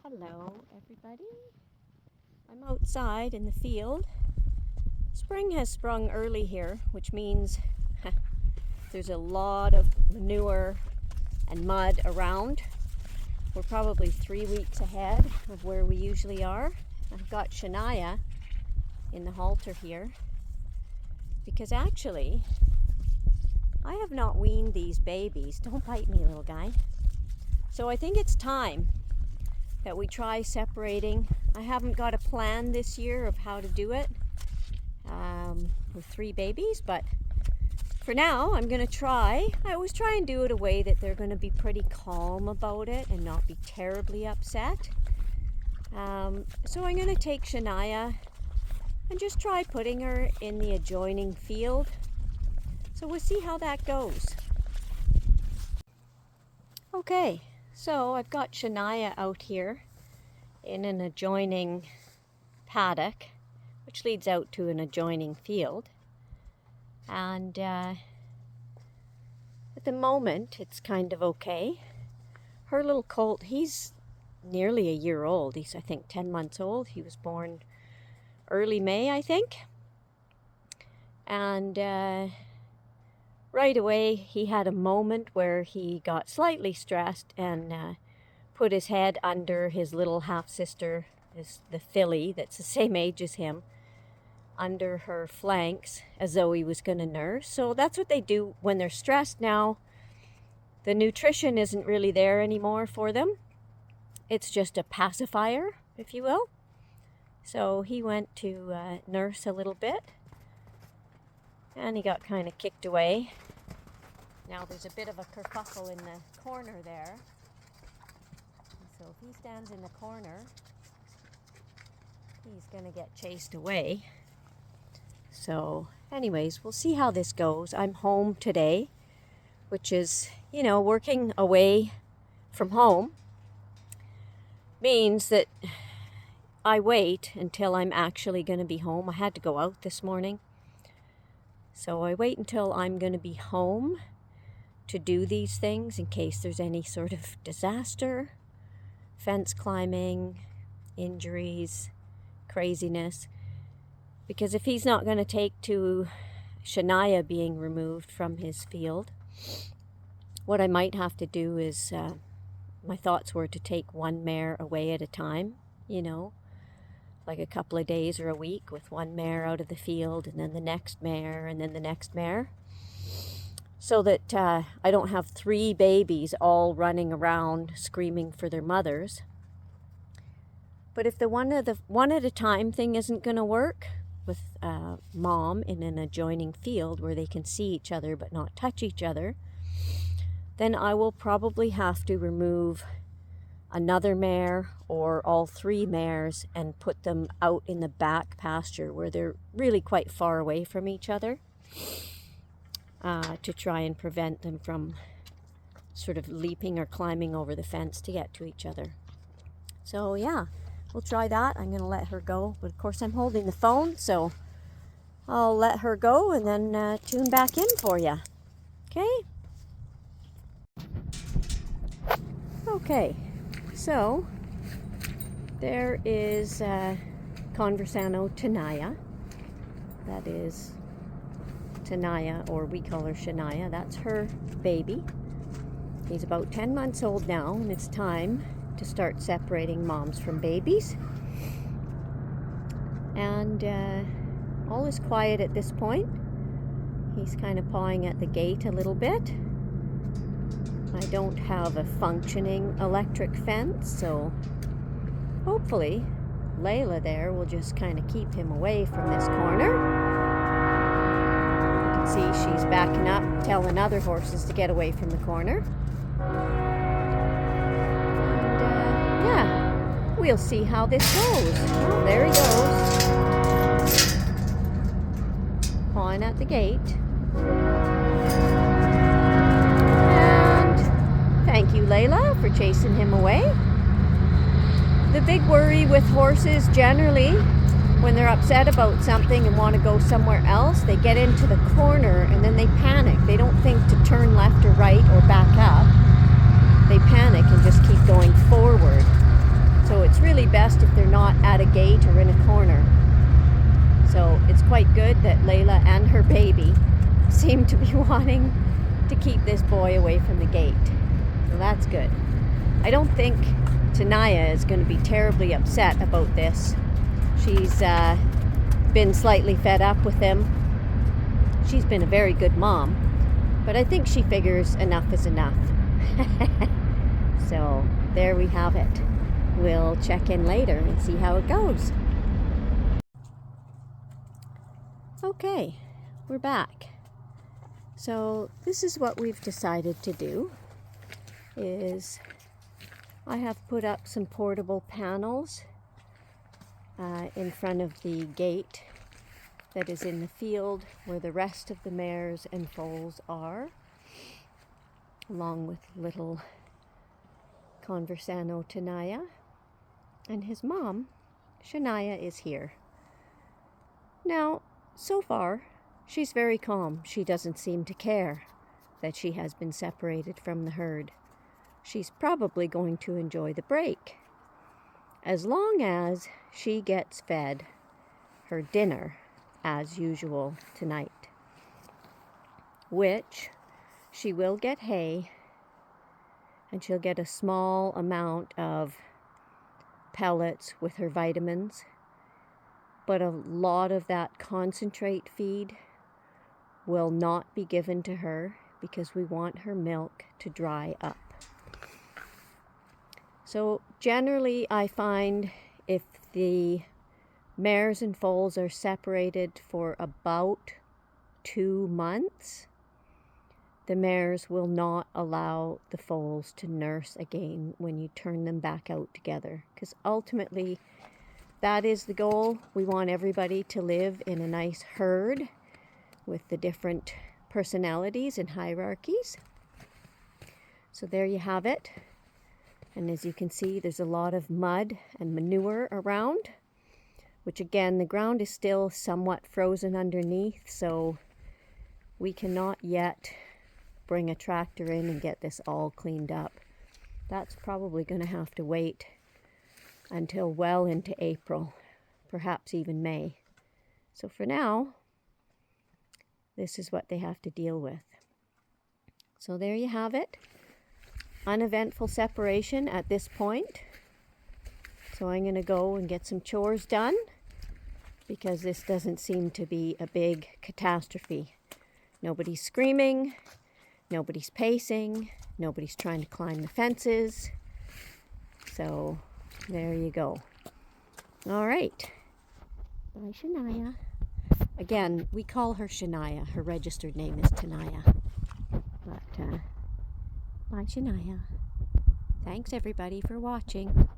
Hello everybody. I'm outside in the field. Spring has sprung early here, which means there's a lot of manure and mud around. We're probably 3 weeks ahead of where we usually are. I've got Tenaya in the halter here because actually I have not weaned these babies. Don't bite me, little guy. So I think it's time that we try separating. I haven't got a plan this year of how to do it with 3 babies, but for now I'm going to try. I always try and do it a way that they're going to be pretty calm about it and not be terribly upset. So I'm going to take Tenaya and just try putting her in the adjoining field. So we'll see how that goes. Okay. So I've got Tenaya out here in an adjoining paddock, which leads out to an adjoining field. And at the moment, it's kind of okay. Her little colt, he's nearly a year old. He's, I think, 10 months old. He was born early May, I think. And right away, he had a moment where he got slightly stressed and put his head under his little half-sister, the filly that's the same age as him, under her flanks as though he was going to nurse. So that's what they do when they're stressed now. The nutrition isn't really there anymore for them. It's just a pacifier, if you will. So he went to nurse a little bit. And he got kind of kicked away. Now there's a bit of a kerfuffle in the corner there. And so if he stands in the corner, he's going to get chased away. So anyways, we'll see how this goes. I'm home today, which is, you know, working away from home means that I wait until I'm actually going to be home. I had to go out this morning. So I wait until I'm going to be home to do these things in case there's any sort of disaster, fence climbing, injuries, craziness. Because if he's not going to take to Tenaya being removed from his field, what I might have to do is, my thoughts were to take one mare away at a time, you know, like a couple of days or a week with one mare out of the field and then the next mare and then the next mare, so that I don't have 3 babies all running around screaming for their mothers. But if the one at a time thing isn't going to work with mom in an adjoining field where they can see each other but not touch each other, then I will probably have to remove another mare or all 3 mares and put them out in the back pasture where they're really quite far away from each other, to try and prevent them from sort of leaping or climbing over the fence to get to each other. So yeah, we'll try that. I'm going to let her go, but of course I'm holding the phone, so I'll let her go and then tune back in for you. Okay? Okay. So, there is Conversano Tenaya. That is Tenaya, or we call her Tenaya. That's her baby. He's about 10 months old now, and it's time to start separating moms from babies. And all is quiet at this point. He's kind of pawing at the gate a little bit. I don't have a functioning electric fence, so hopefully Layla there will just kind of keep him away from this corner. You can see she's backing up, telling other horses to get away from the corner. And yeah, we'll see how this goes. Oh, there he goes. Pawing at the gate. Thank you, Layla, for chasing him away. The big worry with horses generally, when they're upset about something and want to go somewhere else, they get into the corner and then they panic. They don't think to turn left or right or back up. They panic and just keep going forward. So at a gate or in a corner. So it's quite good that Layla and her baby seem to be wanting to keep this boy away from the gate. So that's good. I don't think Tenaya is going to be terribly upset about this. She's been slightly fed up with him. She's been a very good mom, but I think she figures enough is enough. So there we have it. We'll check in later and see how it goes. Okay, we're back. So this is what we've decided to do, is I have put up some portable panels in front of the gate that is in the field where the rest of the mares and foals are, along with little Conversano Tenaya, and his mom, Shania, is here. Now, so far, she's very calm. She doesn't seem to care that she has been separated from the herd. She's probably going to enjoy the break, as long as she gets fed her dinner as usual tonight, which she will get hay, and she'll get a small amount of pellets with her vitamins, but a lot of that concentrate feed will not be given to her because we want her milk to dry up. So generally I find if the mares and foals are separated for about 2 months, the mares will not allow the foals to nurse again when you turn them back out together, because ultimately that is the goal. We want everybody to live in a nice herd with the different personalities and hierarchies. So there you have it. And as you can see, there's a lot of mud and manure around, which again, the ground is still somewhat frozen underneath, so we cannot yet bring a tractor in and get this all cleaned up. That's probably going to have to wait until well into April, perhaps even May. So for now, this is what they have to deal with. So there you have it. Uneventful separation at this point. So I'm going to go and get some chores done, because this doesn't seem to be a big catastrophe. Nobody's screaming, nobody's pacing, nobody's trying to climb the fences. So there you go. All right. Bye, Shania. Again, we call her Shania. Her registered name is Tenaya. But bye, Shania. Thanks everybody for watching.